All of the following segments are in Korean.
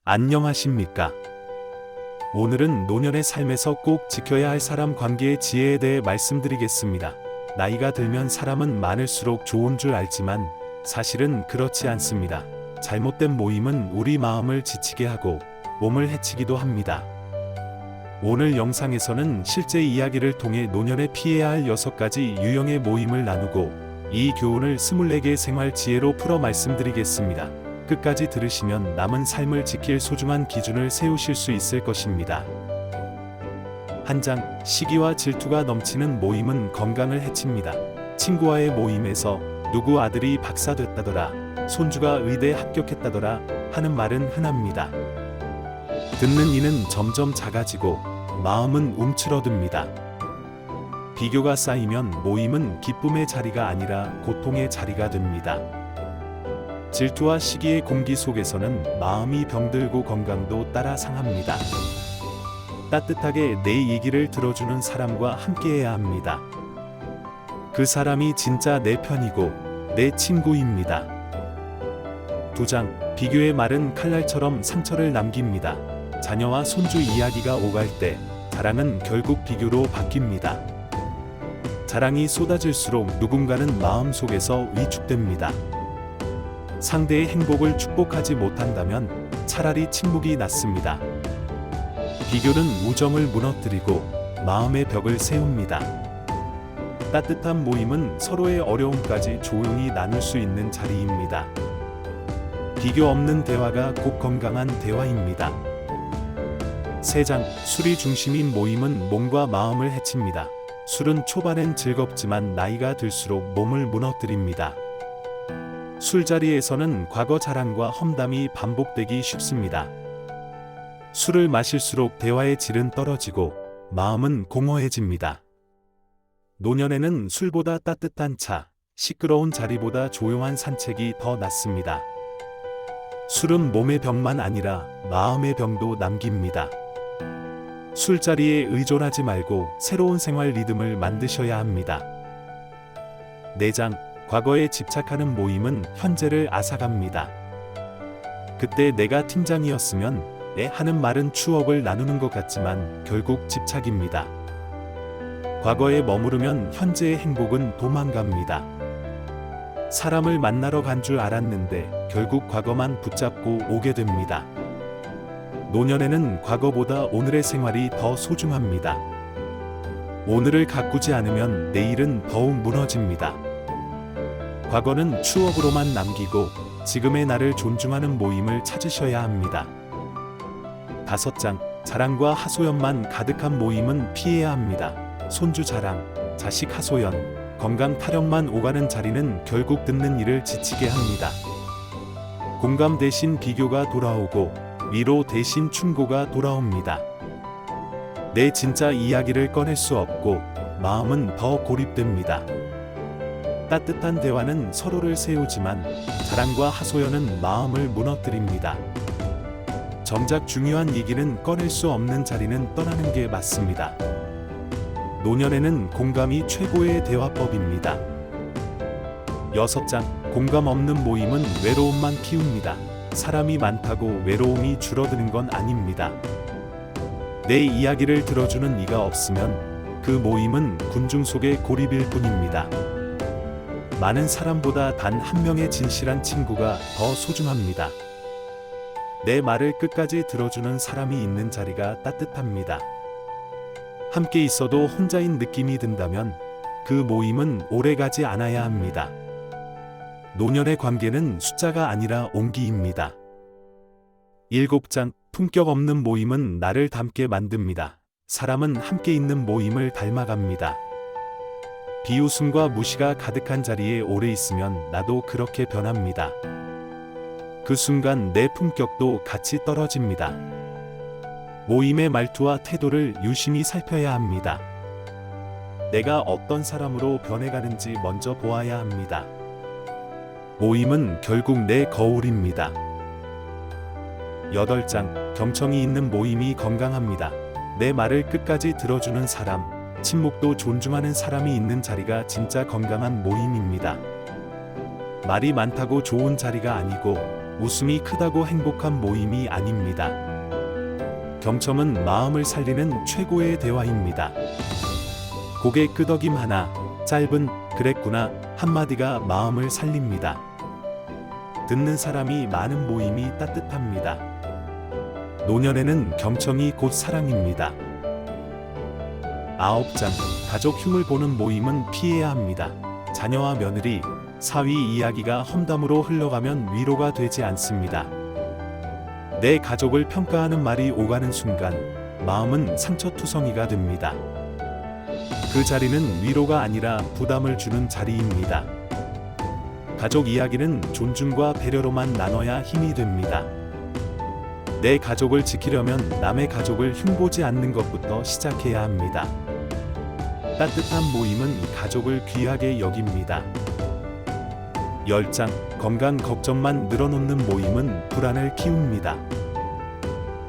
안녕하십니까? 오늘은 노년의 삶에서 꼭 지켜야 할 사람 관계의 지혜에 대해 말씀드리겠습니다. 나이가 들면 사람은 많을수록 좋은 줄 알지만 사실은 그렇지 않습니다. 잘못된 모임은 우리 마음을 지치게 하고 몸을 해치기도 합니다. 오늘 영상에서는 실제 이야기를 통해 노년에 피해야 할 6가지 유형의 모임을 나누고 이 교훈을 24개의 생활 지혜로 풀어 말씀드리겠습니다. 끝까지 들으시면 남은 삶을 지킬 소중한 기준을 세우실 수 있을 것입니다. 한 장, 시기와 질투가 넘치는 모임은 건강을 해칩니다. 친구와의 모임에서 누구 아들이 박사 됐다더라, 손주가 의대 합격했다더라 하는 말은 흔합니다. 듣는 이는 점점 작아지고 마음은 움츠러듭니다. 비교가 쌓이면 모임은 기쁨의 자리가 아니라 고통의 자리가 됩니다. 질투와 시기의 공기 속에서는 마음이 병들고 건강도 따라 상합니다. 따뜻하게 내 얘기를 들어주는 사람과 함께해야 합니다. 그 사람이 진짜 내 편이고 내 친구입니다. 2장, 비교의 말은 칼날처럼 상처를 남깁니다. 자녀와 손주 이야기가 오갈 때 자랑은 결국 비교로 바뀝니다. 자랑이 쏟아질수록 누군가는 마음속에서 위축됩니다. 상대의 행복을 축복하지 못한다면 차라리 침묵이 낫습니다. 비교는 우정을 무너뜨리고 마음의 벽을 세웁니다. 따뜻한 모임은 서로의 어려움까지 조용히 나눌 수 있는 자리입니다. 비교 없는 대화가 곧 건강한 대화입니다. 3장, 술이 중심인 모임은 몸과 마음을 해칩니다. 술은 초반엔 즐겁지만 나이가 들수록 몸을 무너뜨립니다. 술자리에서는 과거 자랑과 험담이 반복되기 쉽습니다. 술을 마실수록 대화의 질은 떨어지고 마음은 공허해집니다. 노년에는 술보다 따뜻한 차, 시끄러운 자리보다 조용한 산책이 더 낫습니다. 술은 몸의 병만 아니라 마음의 병도 남깁니다. 술자리에 의존하지 말고 새로운 생활 리듬을 만드셔야 합니다. 4장, 과거에 집착하는 모임은 현재를 앗아갑니다. 그때 내가 팀장이었으면 하는 말은 추억을 나누는 것 같지만 결국 집착입니다. 과거에 머무르면 현재의 행복은 도망갑니다. 사람을 만나러 간 줄 알았는데 결국 과거만 붙잡고 오게 됩니다. 노년에는 과거보다 오늘의 생활이 더 소중합니다. 오늘을 가꾸지 않으면 내일은 더욱 무너집니다. 과거는 추억으로만 남기고 지금의 나를 존중하는 모임을 찾으셔야 합니다. 5장, 자랑과 하소연만 가득한 모임은 피해야 합니다. 손주 자랑, 자식 하소연, 건강 타령만 오가는 자리는 결국 듣는 이를 지치게 합니다. 공감 대신 비교가 돌아오고 위로 대신 충고가 돌아옵니다. 내 진짜 이야기를 꺼낼 수 없고 마음은 더 고립됩니다. 따뜻한 대화는 서로를 세우지만 자랑과 하소연은 마음을 무너뜨립니다. 정작 중요한 얘기는 꺼낼 수 없는 자리는 떠나는 게 맞습니다. 노년에는 공감이 최고의 대화법입니다. 6장, 공감 없는 모임은 외로움만 키웁니다. 사람이 많다고 외로움이 줄어드는 건 아닙니다. 내 이야기를 들어주는 이가 없으면 그 모임은 군중 속의 고립일 뿐입니다. 많은 사람보다 단 한 명의 진실한 친구가 더 소중합니다. 내 말을 끝까지 들어주는 사람이 있는 자리가 따뜻합니다. 함께 있어도 혼자인 느낌이 든다면 그 모임은 오래가지 않아야 합니다. 노년의 관계는 숫자가 아니라 온기입니다. 7장, 품격 없는 모임은 나를 닮게 만듭니다. 사람은 함께 있는 모임을 닮아갑니다. 비웃음과 무시가 가득한 자리에 오래 있으면 나도 그렇게 변합니다. 그 순간 내 품격도 같이 떨어집니다. 모임의 말투와 태도를 유심히 살펴야 합니다. 내가 어떤 사람으로 변해가는지 먼저 보아야 합니다. 모임은 결국 내 거울입니다. 8장, 경청이 있는 모임이 건강합니다. 내 말을 끝까지 들어주는 사람, 침묵도 존중하는 사람이 있는 자리가 진짜 건강한 모임입니다. 말이 많다고 좋은 자리가 아니고 웃음이 크다고 행복한 모임이 아닙니다. 경청은 마음을 살리는 최고의 대화입니다. 고개 끄덕임 하나, 짧은 그랬구나 한마디가 마음을 살립니다. 듣는 사람이 많은 모임이 따뜻합니다. 노년에는 경청이 곧 사랑입니다. 9장, 가족 흉을 보는 모임은 피해야 합니다. 자녀와 며느리, 사위 이야기가 험담으로 흘러가면 위로가 되지 않습니다. 내 가족을 평가하는 말이 오가는 순간 마음은 상처투성이가 됩니다. 그 자리는 위로가 아니라 부담을 주는 자리입니다. 가족 이야기는 존중과 배려로만 나눠야 힘이 됩니다. 내 가족을 지키려면 남의 가족을 흉보지 않는 것부터 시작해야 합니다. 따뜻한 모임은 가족을 귀하게 여깁니다. 10장, 건강 걱정만 늘어놓는 모임은 불안을 키웁니다.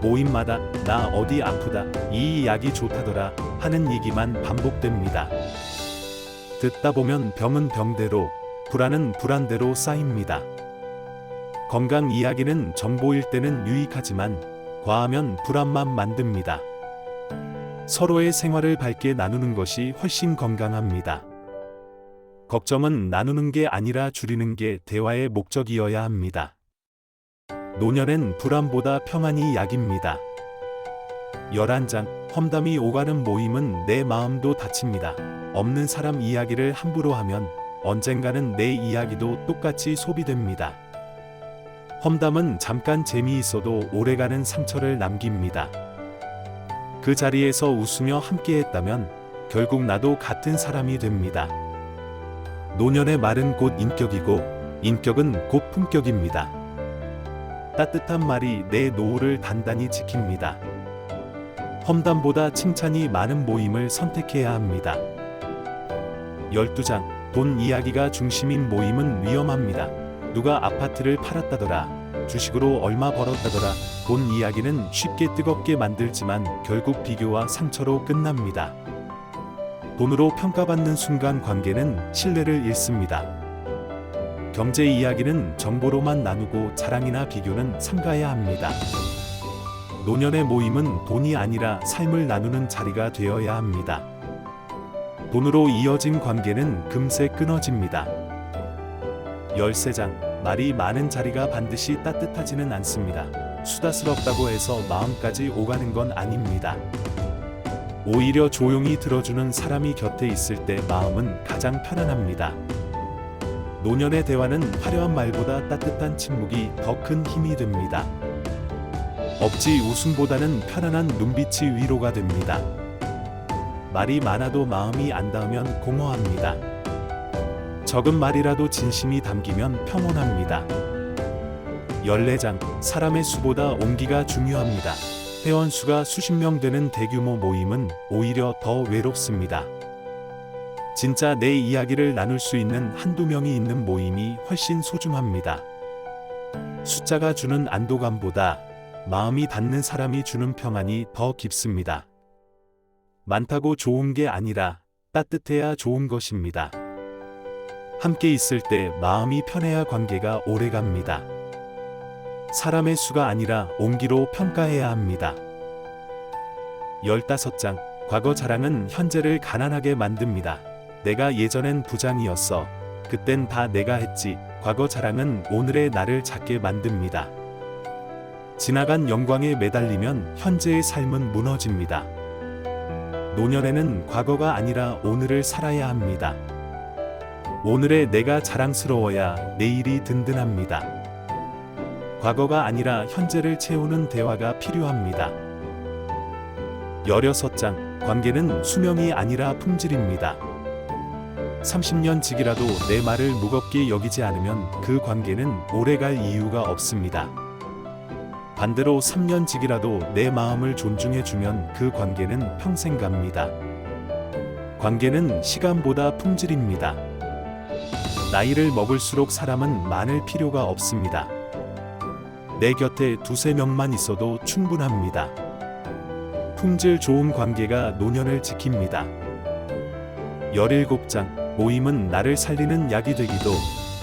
모임마다 나 어디 아프다, 이 약이 좋다더라 하는 얘기만 반복됩니다. 듣다 보면 병은 병대로, 불안은 불안대로 쌓입니다. 건강 이야기는 정보일 때는 유익하지만 과하면 불안만 만듭니다. 서로의 생활을 밝게 나누는 것이 훨씬 건강합니다. 걱정은 나누는 게 아니라 줄이는 게 대화의 목적이어야 합니다. 노년엔 불안보다 평안이 약입니다. 11장, 험담이 오가는 모임은 내 마음도 다칩니다. 없는 사람 이야기를 함부로 하면 언젠가는 내 이야기도 똑같이 소비됩니다. 험담은 잠깐 재미있어도 오래가는 상처를 남깁니다. 그 자리에서 웃으며 함께했다면 결국 나도 같은 사람이 됩니다. 노년의 말은 곧 인격이고 인격은 곧 품격입니다. 따뜻한 말이 내 노후를 단단히 지킵니다. 험담보다 칭찬이 많은 모임을 선택해야 합니다. 12장, 돈 이야기가 중심인 모임은 위험합니다. 누가 아파트를 팔았다더라, 주식으로 얼마 벌었다더라. 돈 이야기는 쉽게 뜨겁게 만들지만 결국 비교와 상처로 끝납니다. 돈으로 평가받는 순간 관계는 신뢰를 잃습니다. 경제 이야기는 정보로만 나누고 자랑이나 비교는 삼가야 합니다. 노년의 모임은 돈이 아니라 삶을 나누는 자리가 되어야 합니다. 돈으로 이어진 관계는 금세 끊어집니다. 13장, 말이 많은 자리가 반드시 따뜻하지는 않습니다. 수다스럽다고 해서 마음까지 오가는 건 아닙니다. 오히려 조용히 들어주는 사람이 곁에 있을 때 마음은 가장 편안합니다. 노년의 대화는 화려한 말보다 따뜻한 침묵이 더 큰 힘이 됩니다. 억지 웃음보다는 편안한 눈빛이 위로가 됩니다. 말이 많아도 마음이 안 닿으면 공허합니다. 적은 말이라도 진심이 담기면 평온합니다. 14장, 사람의 수보다 온기가 중요합니다. 회원수가 수십 명 되는 대규모 모임은 오히려 더 외롭습니다. 진짜 내 이야기를 나눌 수 있는 한두 명이 있는 모임이 훨씬 소중합니다. 숫자가 주는 안도감보다 마음이 닿는 사람이 주는 평안이 더 깊습니다. 많다고 좋은 게 아니라 따뜻해야 좋은 것입니다. 함께 있을 때 마음이 편해야 관계가 오래갑니다. 사람의 수가 아니라 온기로 평가해야 합니다. 15장, 과거 자랑은 현재를 가난하게 만듭니다. 내가 예전엔 부장이었어. 그땐 다 내가 했지. 과거 자랑은 오늘의 나를 작게 만듭니다. 지나간 영광에 매달리면 현재의 삶은 무너집니다. 노년에는 과거가 아니라 오늘을 살아야 합니다. 오늘의 내가 자랑스러워야 내일이 든든합니다. 과거가 아니라 현재를 채우는 대화가 필요합니다. 16장, 관계는 수명이 아니라 품질입니다. 30년 지기라도 내 말을 무겁게 여기지 않으면 그 관계는 오래갈 이유가 없습니다. 반대로 3년 지기라도 내 마음을 존중해주면 그 관계는 평생 갑니다. 관계는 시간보다 품질입니다. 나이를 먹을수록 사람은 많을 필요가 없습니다. 내 곁에 두세 명만 있어도 충분합니다. 품질 좋은 관계가 노년을 지킵니다. 17장, 모임은 나를 살리는 약이 되기도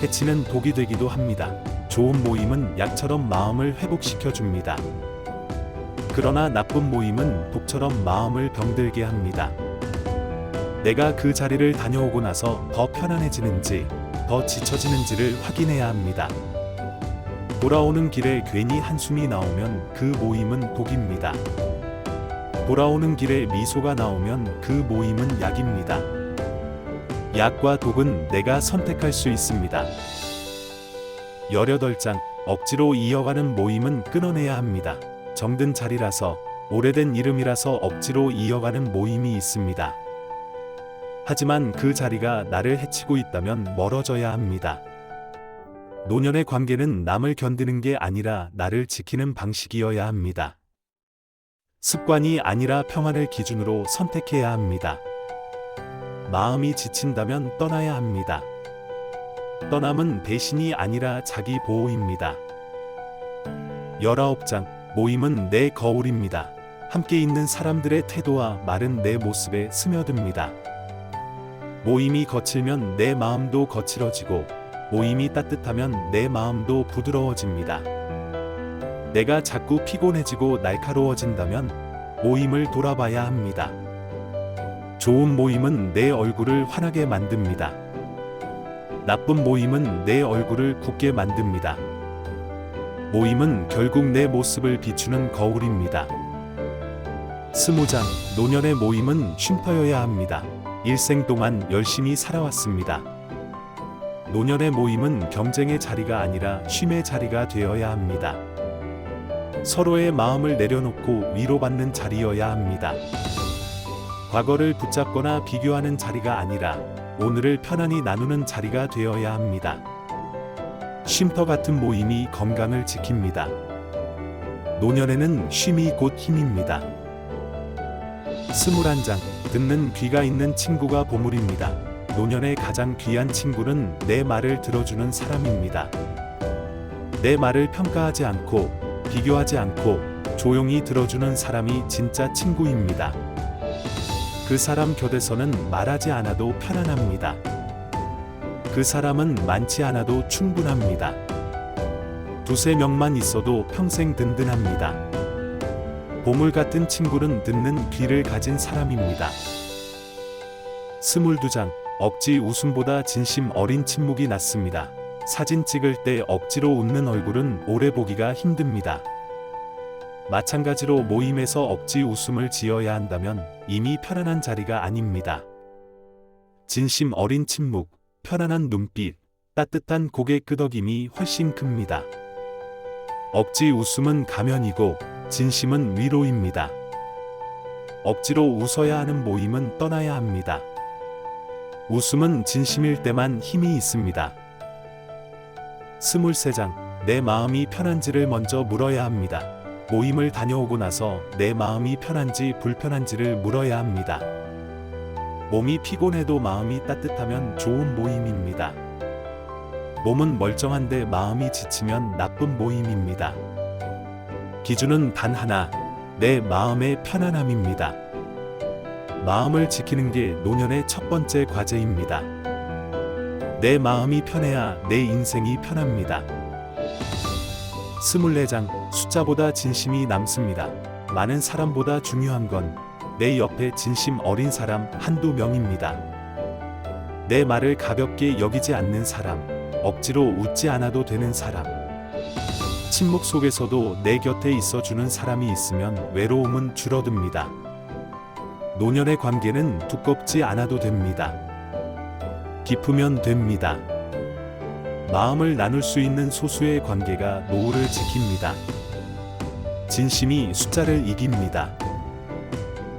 해치는 독이 되기도 합니다. 좋은 모임은 약처럼 마음을 회복시켜 줍니다. 그러나 나쁜 모임은 독처럼 마음을 병들게 합니다. 내가 그 자리를 다녀오고 나서 더 편안해지는지, 더 지쳐지는지를 확인해야 합니다. 돌아오는 길에 괜히 한숨이 나오면 그 모임은 독입니다. 돌아오는 길에 미소가 나오면 그 모임은 약입니다. 약과 독은 내가 선택할 수 있습니다. 18장, 억지로 이어가는 모임은 끊어내야 합니다. 정든 자리라서, 오래된 이름이라서 억지로 이어가는 모임이 있습니다. 하지만 그 자리가 나를 해치고 있다면 멀어져야 합니다. 노년의 관계는 남을 견디는 게 아니라 나를 지키는 방식이어야 합니다. 습관이 아니라 평안을 기준으로 선택해야 합니다. 마음이 지친다면 떠나야 합니다. 떠남은 배신이 아니라 자기 보호입니다. 19장, 모임은 내 거울입니다. 함께 있는 사람들의 태도와 말은 내 모습에 스며듭니다. 모임이 거칠면 내 마음도 거칠어지고, 모임이 따뜻하면 내 마음도 부드러워집니다. 내가 자꾸 피곤해지고 날카로워진다면 모임을 돌아봐야 합니다. 좋은 모임은 내 얼굴을 환하게 만듭니다. 나쁜 모임은 내 얼굴을 굳게 만듭니다. 모임은 결국 내 모습을 비추는 거울입니다. 20장, 노년의 모임은 쉼터여야 합니다. 일생 동안 열심히 살아왔습니다. 노년의 모임은 경쟁의 자리가 아니라 쉼의 자리가 되어야 합니다. 서로의 마음을 내려놓고 위로받는 자리여야 합니다. 과거를 붙잡거나 비교하는 자리가 아니라 오늘을 편안히 나누는 자리가 되어야 합니다. 쉼터 같은 모임이 건강을 지킵니다. 노년에는 쉼이 곧 힘입니다. 21장, 듣는 귀가 있는 친구가 보물입니다. 노년의 가장 귀한 친구는 내 말을 들어주는 사람입니다. 내 말을 평가하지 않고 비교하지 않고 조용히 들어주는 사람이 진짜 친구입니다. 그 사람 곁에서는 말하지 않아도 편안합니다. 그 사람은 많지 않아도 충분합니다. 두세 명만 있어도 평생 든든합니다. 보물 같은 친구는 듣는 귀를 가진 사람입니다. 22장, 억지 웃음보다 진심 어린 침묵이 낫습니다. 사진 찍을 때 억지로 웃는 얼굴은 오래 보기가 힘듭니다. 마찬가지로 모임에서 억지 웃음을 지어야 한다면 이미 편안한 자리가 아닙니다. 진심 어린 침묵, 편안한 눈빛, 따뜻한 고개 끄덕임이 훨씬 큽니다. 억지 웃음은 가면이고 진심은 위로입니다. 억지로 웃어야 하는 모임은 떠나야 합니다. 웃음은 진심일 때만 힘이 있습니다. 23장, 내 마음이 편한지를 먼저 물어야 합니다. 모임을 다녀오고 나서 내 마음이 편한지 불편한지를 물어야 합니다. 몸이 피곤해도 마음이 따뜻하면 좋은 모임입니다. 몸은 멀쩡한데 마음이 지치면 나쁜 모임입니다. 기준은 단 하나, 내 마음의 편안함입니다. 마음을 지키는 게 노년의 첫 번째 과제입니다. 내 마음이 편해야 내 인생이 편합니다. 24장, 숫자보다 진심이 남습니다. 많은 사람보다 중요한 건 내 옆에 진심 어린 사람 한두 명입니다. 내 말을 가볍게 여기지 않는 사람, 억지로 웃지 않아도 되는 사람, 침묵 속에서도 내 곁에 있어주는 사람이 있으면 외로움은 줄어듭니다. 노년의 관계는 두껍지 않아도 됩니다. 깊으면 됩니다. 마음을 나눌 수 있는 소수의 관계가 노후를 지킵니다. 진심이 숫자를 이깁니다.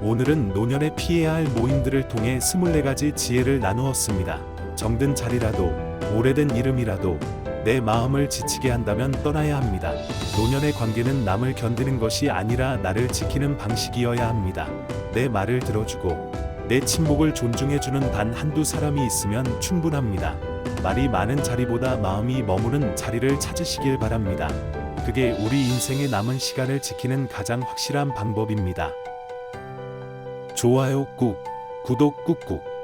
오늘은 노년에 피해야 할 모임들을 통해 24가지 지혜를 나누었습니다. 정든 자리라도, 오래된 이름이라도 내 마음을 지치게 한다면 떠나야 합니다. 노년의 관계는 남을 견디는 것이 아니라 나를 지키는 방식이어야 합니다. 내 말을 들어주고 내 침묵을 존중해주는 단 한두 사람이 있으면 충분합니다. 말이 많은 자리보다 마음이 머무는 자리를 찾으시길 바랍니다. 그게 우리 인생의 남은 시간을 지키는 가장 확실한 방법입니다. 좋아요 꾹, 구독 꾹꾹.